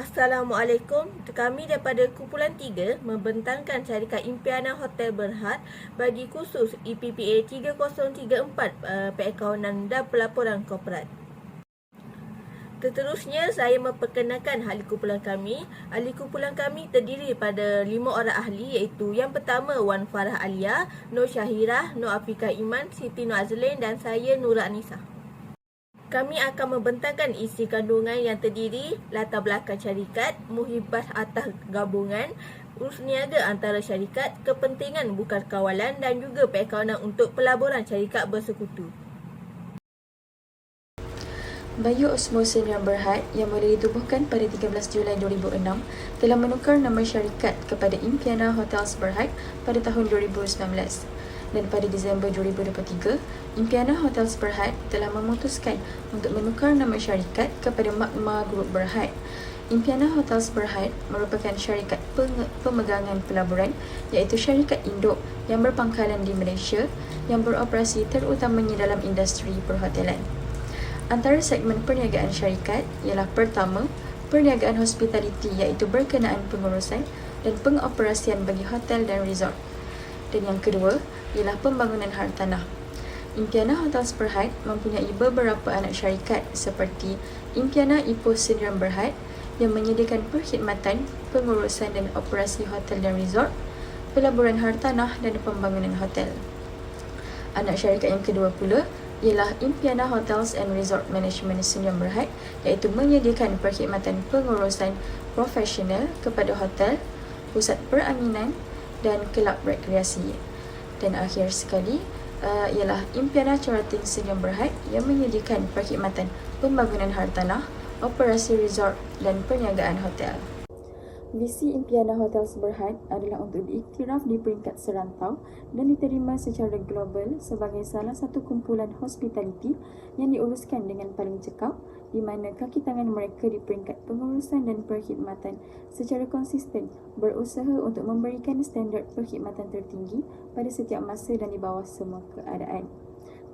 Assalamualaikum. Kami daripada Kumpulan 3 membentangkan syarikat Impiana Hotel Berhad bagi kursus EPPA 3034 Peakauntan dan Pelaporan Korporat. Seterusnya, saya memperkenalkan ahli kumpulan kami. Ahli kumpulan kami terdiri pada 5 orang ahli, iaitu yang pertama Wan Farah Alia, Nur Syahirah, Nur Afika Iman, Siti Nur Azlin dan saya Nura Anissa. Kami akan membentangkan isi kandungan yang terdiri latar belakang syarikat, muhibah atas gabungan, urus niaga antara syarikat, kepentingan bukan kawalan dan juga peakauntan untuk pelaburan syarikat bersekutu. Bayu Osmo Sdn Berhad yang mula ditubuhkan pada 13 Julai 2006 telah menukar nama syarikat kepada Impiana Hotels Berhad pada tahun 2019. Dan pada Disember 2023, Impiana Hotels Berhad telah memutuskan untuk menukar nama syarikat kepada Magma Group Berhad. Impiana Hotels Berhad merupakan syarikat pemegangan pelaburan iaitu syarikat induk yang berpangkalan di Malaysia yang beroperasi terutamanya dalam industri perhotelan. Antara segmen perniagaan syarikat ialah pertama, perniagaan hospitality iaitu berkenaan pengurusan dan pengoperasian bagi hotel dan resort. Dan yang kedua ialah pembangunan hartanah. Impiana Hotels Berhad mempunyai beberapa anak syarikat seperti Impiana Ipoh Sdn Berhad yang menyediakan perkhidmatan, pengurusan dan operasi hotel dan resort, pelaburan hartanah dan pembangunan hotel. Anak syarikat yang kedua pula ialah Impiana Hotels and Resort Management Sdn Berhad iaitu menyediakan perkhidmatan pengurusan profesional kepada hotel, pusat peranginan dan kelab rekreasi. Dan akhir sekali ialah Impiana Cherating Sdn Berhad yang menyediakan perkhidmatan pembangunan hartanah, operasi resort dan perniagaan hotel. Visi Impiana Hotels Berhad adalah untuk diiktiraf di peringkat serantau dan diterima secara global sebagai salah satu kumpulan hospitality yang diuruskan dengan paling cekap, di mana kaki tangan mereka di peringkat pengurusan dan perkhidmatan secara konsisten berusaha untuk memberikan standard perkhidmatan tertinggi pada setiap masa dan di bawah semua keadaan.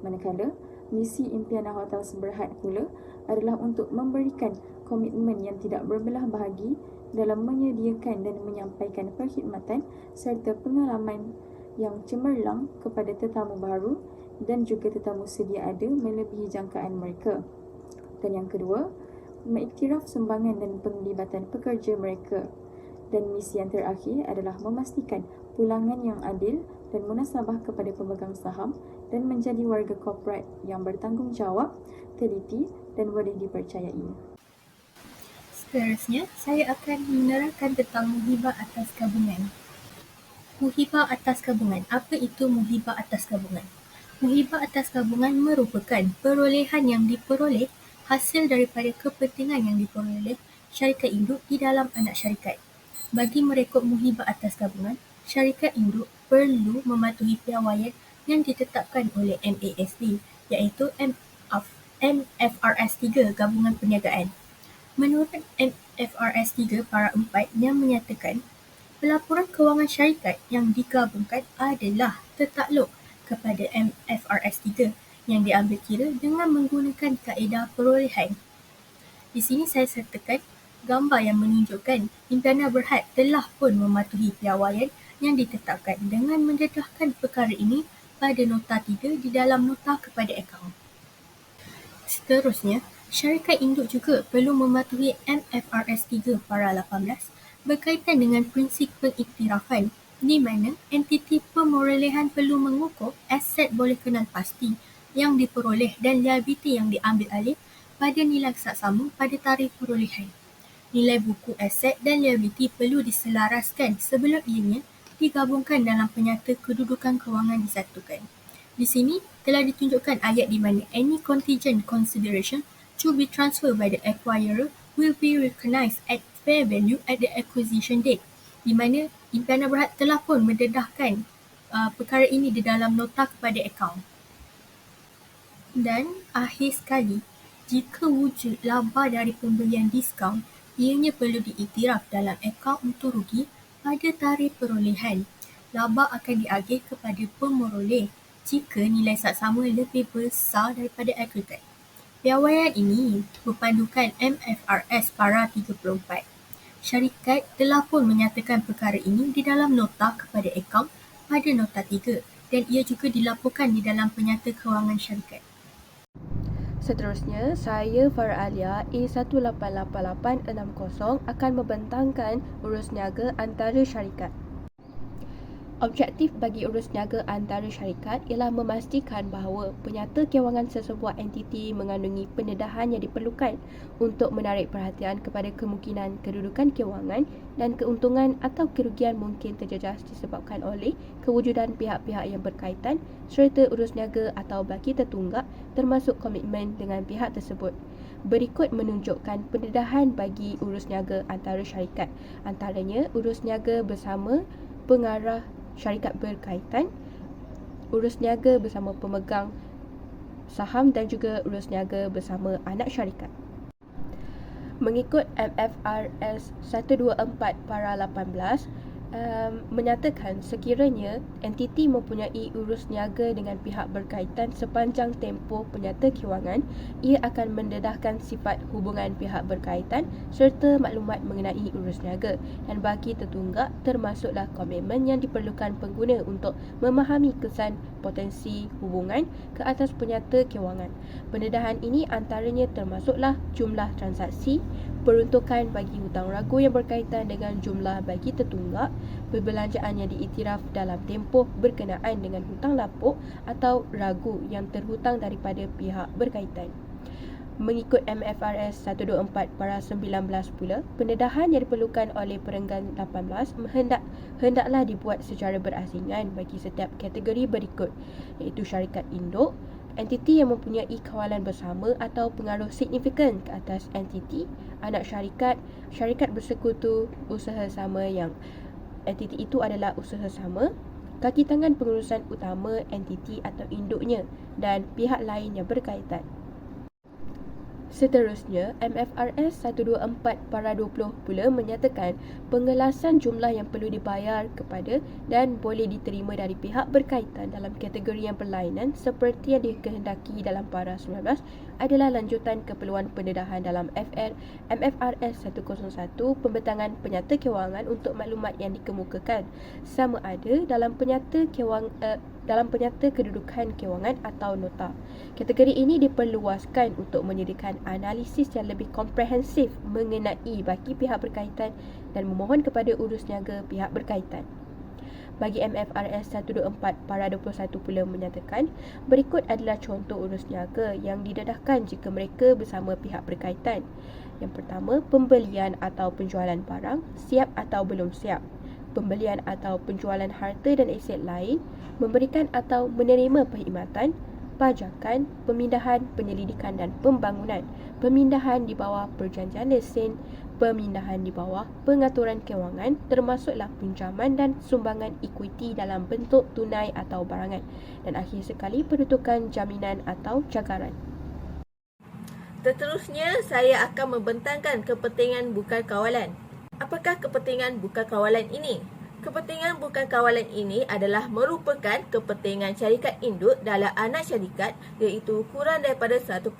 Manakala, misi Impiana Hotels Berhad pula adalah untuk memberikan komitmen yang tidak berbelah bahagi dalam menyediakan dan menyampaikan perkhidmatan serta pengalaman yang cemerlang kepada tetamu baru dan juga tetamu sedia ada melebihi jangkaan mereka. Dan yang kedua, mengiktiraf sumbangan dan penglibatan pekerja mereka. Dan misi yang terakhir adalah memastikan pulangan yang adil dan munasabah kepada pemegang saham dan menjadi warga korporat yang bertanggungjawab, teliti dan boleh dipercayai. Seterusnya, saya akan menerangkan tentang muhibah atas gabungan. Muhibah atas gabungan. Apa itu muhibah atas gabungan? Muhibah atas gabungan merupakan perolehan yang diperoleh hasil daripada kepentingan yang diperoleh syarikat induk di dalam anak syarikat. Bagi merekod muhibah atas gabungan, syarikat induk perlu mematuhi piawaian yang ditetapkan oleh MASD iaitu MFRS 3 Gabungan Perniagaan. Menurut MFRS 3 para 4 yang menyatakan pelaporan kewangan syarikat yang digabungkan adalah tertakluk kepada MFRS 3 yang diambil kira dengan menggunakan kaedah perolehan. Di sini saya sertakan gambar yang menunjukkan Impiana Berhad telah pun mematuhi piawaian yang ditetapkan dengan mendedahkan perkara ini pada nota 3 di dalam nota kepada akaun. Seterusnya, syarikat induk juga perlu mematuhi MFRS 3 para 18 berkaitan dengan prinsip pengiktirafan di mana entiti pemerolehan perlu mengukur aset boleh kenal pasti yang diperoleh dan liability yang diambil alih pada nilai saksama pada tarikh perolehan. Nilai buku aset dan liability perlu diselaraskan sebelum ianya digabungkan dalam penyata kedudukan kewangan disatukan. Di sini telah ditunjukkan ayat di mana any contingent consideration to be transferred by the acquirer will be recognized at fair value at the acquisition date, di mana Impiana Berhad telah pun mendedahkan perkara ini di dalam nota kepada akaun. Dan akhir sekali, jika wujud laba dari pembelian diskaun, ianya perlu diiktiraf dalam akaun untung rugi pada tarikh perolehan. Laba akan diagih kepada pemeroleh jika nilai saksama lebih besar daripada agregat. Piawaian ini berpandukan MFRS para 34. Syarikat telah pun menyatakan perkara ini di dalam nota kepada akaun pada nota 3 dan ia juga dilaporkan di dalam penyata kewangan syarikat. Seterusnya, saya Farah Alia A18880 akan membentangkan urus niaga antara syarikat. Objektif bagi urus niaga antara syarikat ialah memastikan bahawa penyata kewangan sesebuah entiti mengandungi pendedahan yang diperlukan untuk menarik perhatian kepada kemungkinan kedudukan kewangan dan keuntungan atau kerugian mungkin terjejas disebabkan oleh kewujudan pihak-pihak yang berkaitan serta urus niaga atau baki tertunggak termasuk komitmen dengan pihak tersebut. Berikut menunjukkan pendedahan bagi urus niaga antara syarikat, antaranya urus niaga bersama pengarah syarikat berkaitan, urus niaga bersama pemegang saham dan juga urus niaga bersama anak syarikat. Mengikut MFRS 124 para 18 menyatakan sekiranya entiti mempunyai urus niaga dengan pihak berkaitan sepanjang tempoh penyata kewangan, ia akan mendedahkan sifat hubungan pihak berkaitan serta maklumat mengenai urus niaga dan bagi tertunggak termasuklah komitmen yang diperlukan pengguna untuk memahami kesan potensi hubungan ke atas penyata kewangan. Pendedahan ini antaranya termasuklah jumlah transaksi, peruntukan bagi hutang ragu yang berkaitan dengan jumlah bagi tertunggak, perbelanjaan yang diiktiraf dalam tempoh berkenaan dengan hutang lapuk atau ragu yang terhutang daripada pihak berkaitan. Mengikut MFRS 124 para 19 pula, pendedahan yang diperlukan oleh perenggan 18 hendaklah dibuat secara berasingan bagi setiap kategori berikut, iaitu syarikat induk, entiti yang mempunyai kawalan bersama atau pengaruh signifikan ke atas entiti, anak syarikat, syarikat bersekutu, usaha sama yang entiti itu adalah usaha sama, kaki tangan pengurusan utama entiti atau induknya dan pihak lain yang berkaitan. Seterusnya, MFRS 124 para 20 pula menyatakan pengelasan jumlah yang perlu dibayar kepada dan boleh diterima dari pihak berkaitan dalam kategori yang berlainan seperti yang dikehendaki dalam para 19 adalah lanjutan keperluan pendedahan dalam MFRS 101 pembentangan penyata kewangan untuk maklumat yang dikemukakan sama ada dalam penyata kedudukan kewangan atau nota. Kategori ini diperluaskan untuk menyediakan analisis yang lebih komprehensif mengenai baki pihak berkaitan dan memohon kepada urus niaga pihak berkaitan. Bagi MFRS 124 para 21 pula menyatakan berikut adalah contoh urus niaga yang didedahkan jika mereka bersama pihak berkaitan. Yang pertama, pembelian atau penjualan barang, siap atau belum siap. Pembelian atau penjualan harta dan aset lain, memberikan atau menerima perkhidmatan, pajakan, pemindahan, penyelidikan dan pembangunan, pemindahan di bawah perjanjian lesen, pemindahan di bawah pengaturan kewangan termasuklah pinjaman dan sumbangan ekuiti dalam bentuk tunai atau barangan, dan akhir sekali peruntukan jaminan atau cagaran. Seterusnya, saya akan membentangkan kepentingan bukan kawalan. Apakah kepentingan bukan kawalan ini? Kepentingan bukan kawalan ini adalah merupakan kepentingan syarikat induk dalam anak syarikat iaitu kurang daripada 1%.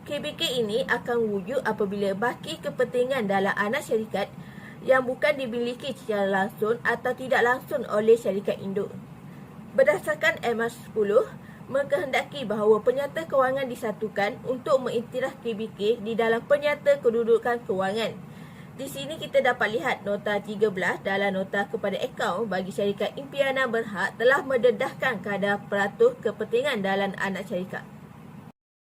KBK ini akan wujud apabila baki kepentingan dalam anak syarikat yang bukan dimiliki secara langsung atau tidak langsung oleh syarikat induk. Berdasarkan MR10, mengkehendaki bahawa penyata kewangan disatukan untuk mengiktiraf KBK di dalam penyata kedudukan kewangan. Di sini kita dapat lihat nota 13 dalam nota kepada akaun bagi syarikat impiana berhak telah mendedahkan kadar peratus kepentingan dalam anak syarikat.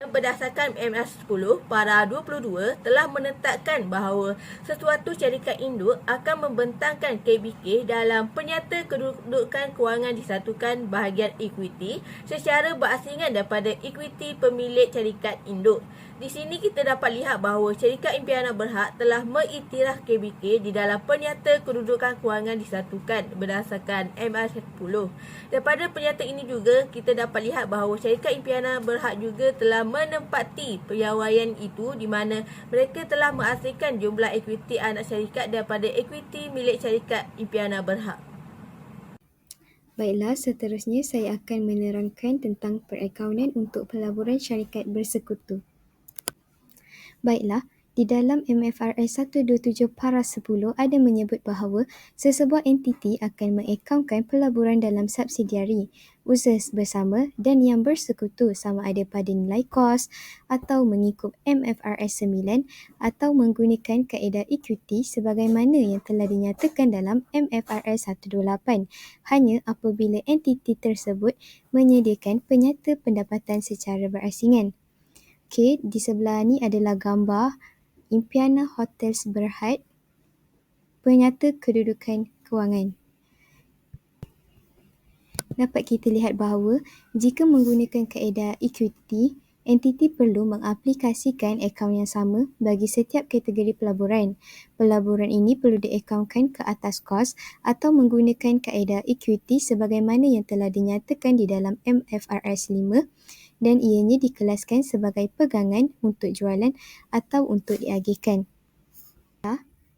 Berdasarkan MR10 para 22 telah menetapkan bahawa sesuatu syarikat induk akan membentangkan KBK dalam penyata kedudukan kewangan disatukan bahagian ekuiti secara berasingan daripada ekuiti pemilik syarikat induk. Di sini kita dapat lihat bahawa syarikat impiana berhak telah mengiktiraf KBK di dalam penyata kedudukan kewangan disatukan berdasarkan MR10. Daripada penyata ini juga kita dapat lihat bahawa syarikat impiana berhak juga telah menempati piawaian itu di mana mereka telah menghasilkan jumlah ekuiti anak syarikat daripada ekuiti milik syarikat impiana berhak. Baiklah, seterusnya saya akan menerangkan tentang perakaunan untuk pelaburan syarikat bersekutu. Baiklah, Di dalam MFRS 127 para 10 ada menyebut bahawa sesebuah entiti akan mengakaunkan pelaburan dalam subsidiari, usaha bersama dan yang bersekutu sama ada pada nilai kos atau mengikut MFRS 9 atau menggunakan kaedah ekuiti sebagaimana yang telah dinyatakan dalam MFRS 128 hanya apabila entiti tersebut menyediakan penyata pendapatan secara berasingan. Okey, di sebelah ni adalah gambar Impiana Hotels Berhad, penyata kedudukan kewangan. Dapat kita lihat bahawa jika menggunakan kaedah ekuiti, entiti perlu mengaplikasikan akaun yang sama bagi setiap kategori pelaburan. Pelaburan ini perlu diakaunkan ke atas kos atau menggunakan kaedah ekuiti sebagaimana yang telah dinyatakan di dalam MFRS 5 dan ianya dikelaskan sebagai pegangan untuk jualan atau untuk diagihkan.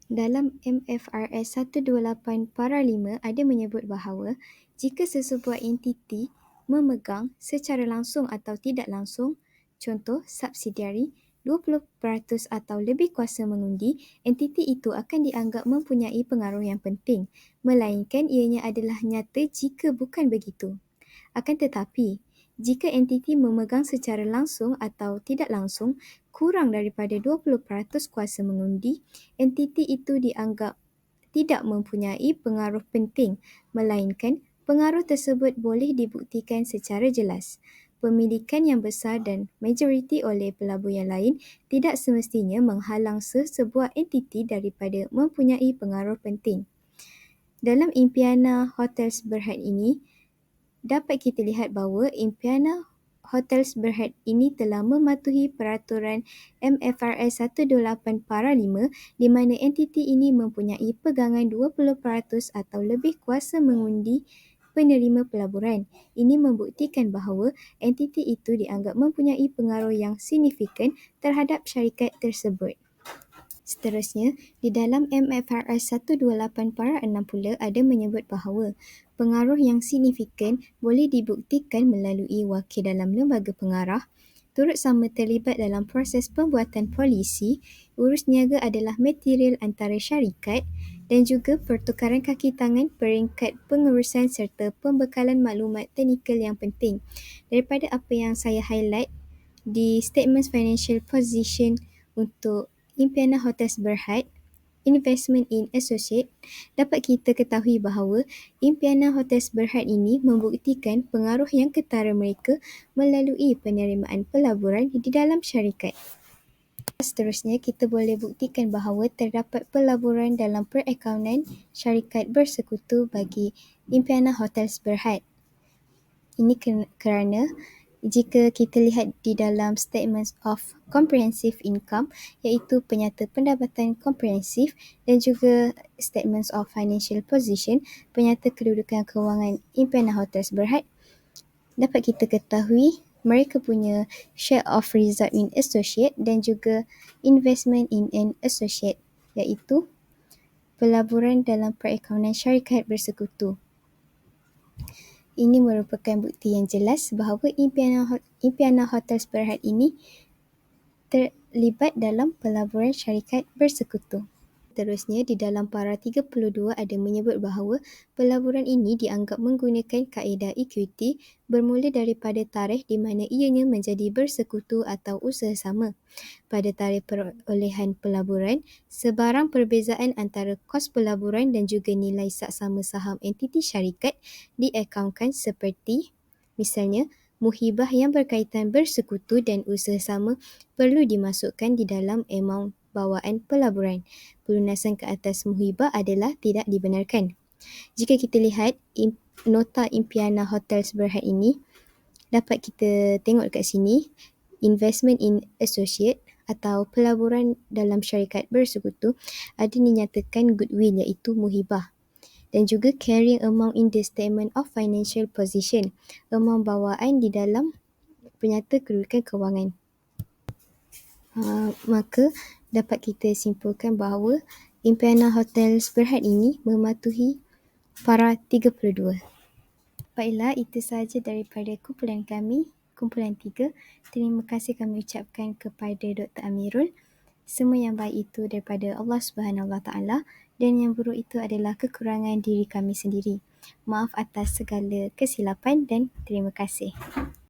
Dalam MFRS 128 para 5 ada menyebut bahawa jika sesebuah entiti memegang secara langsung atau tidak langsung, contoh subsidiari, 20% atau lebih kuasa mengundi, entiti itu akan dianggap mempunyai pengaruh yang penting, melainkan ianya adalah nyata jika bukan begitu. Akan tetapi, jika entiti memegang secara langsung atau tidak langsung kurang daripada 20% kuasa mengundi, entiti itu dianggap tidak mempunyai pengaruh penting, melainkan pengaruh tersebut boleh dibuktikan secara jelas. Pemilikan yang besar dan majoriti oleh pelabur yang lain tidak semestinya menghalang sesebuah entiti daripada mempunyai pengaruh penting. Dalam Impiana Hotels Berhad ini, dapat kita lihat bahawa Impiana Hotels Berhad ini telah mematuhi peraturan MFRS 128 para 5 di mana entiti ini mempunyai pegangan 20% atau lebih kuasa mengundi penerima pelaburan. Ini membuktikan bahawa entiti itu dianggap mempunyai pengaruh yang signifikan terhadap syarikat tersebut. Seterusnya, di dalam MFRS 128 para 6 pula ada menyebut bahawa pengaruh yang signifikan boleh dibuktikan melalui wakil dalam lembaga pengarah, turut sama terlibat dalam proses pembuatan polisi, urus niaga adalah material antara syarikat dan juga pertukaran kaki tangan peringkat pengurusan serta pembekalan maklumat teknikal yang penting. Daripada apa yang saya highlight di Statements Financial Position untuk Impiana Hotels Berhad, Investment in Associate, dapat kita ketahui bahawa Impiana Hotels Berhad ini membuktikan pengaruh yang ketara mereka melalui penerimaan pelaburan di dalam syarikat. Seterusnya, kita boleh buktikan bahawa terdapat pelaburan dalam perakaunan syarikat bersekutu bagi Impiana Hotels Berhad. Ini kerana jika kita lihat di dalam Statements of Comprehensive Income iaitu penyata pendapatan komprehensif dan juga Statements of Financial Position, penyata kedudukan kewangan Impiana Hotels Berhad, dapat kita ketahui mereka punya share of result in associate dan juga investment in an associate iaitu pelaburan dalam perakaunan syarikat bersekutu. Ini merupakan bukti yang jelas bahawa Impiana Hotels Berhad ini terlibat dalam pelaburan syarikat bersekutu. Seterusnya, di dalam para 32 ada menyebut bahawa pelaburan ini dianggap menggunakan kaedah ekuiti bermula daripada tarikh di mana ianya menjadi bersekutu atau usaha sama. Pada tarikh perolehan pelaburan, sebarang perbezaan antara kos pelaburan dan juga nilai saksama saham entiti syarikat diakaunkan seperti misalnya muhibah yang berkaitan bersekutu dan usaha sama perlu dimasukkan di dalam amaun bawaan pelaburan. Pelunasan ke atas muhibah adalah tidak dibenarkan. Jika kita lihat nota Impiana Hotels Berhad ini, dapat kita tengok dekat sini, investment in associate atau pelaburan dalam syarikat bersekutu ada dinyatakan goodwill iaitu muhibah. Dan juga carrying amount in the statement of financial position, amount bawaan di dalam penyata kedudukan kewangan. Maka dapat kita simpulkan bahawa Impiana Hotels Berhad ini mematuhi para 32. Baiklah, itu sahaja daripada kumpulan kami, kumpulan 3. Terima kasih kami ucapkan kepada Dr. Amirul. Semua yang baik itu daripada Allah Subhanahu Wa Taala dan yang buruk itu adalah kekurangan diri kami sendiri. Maaf atas segala kesilapan dan terima kasih.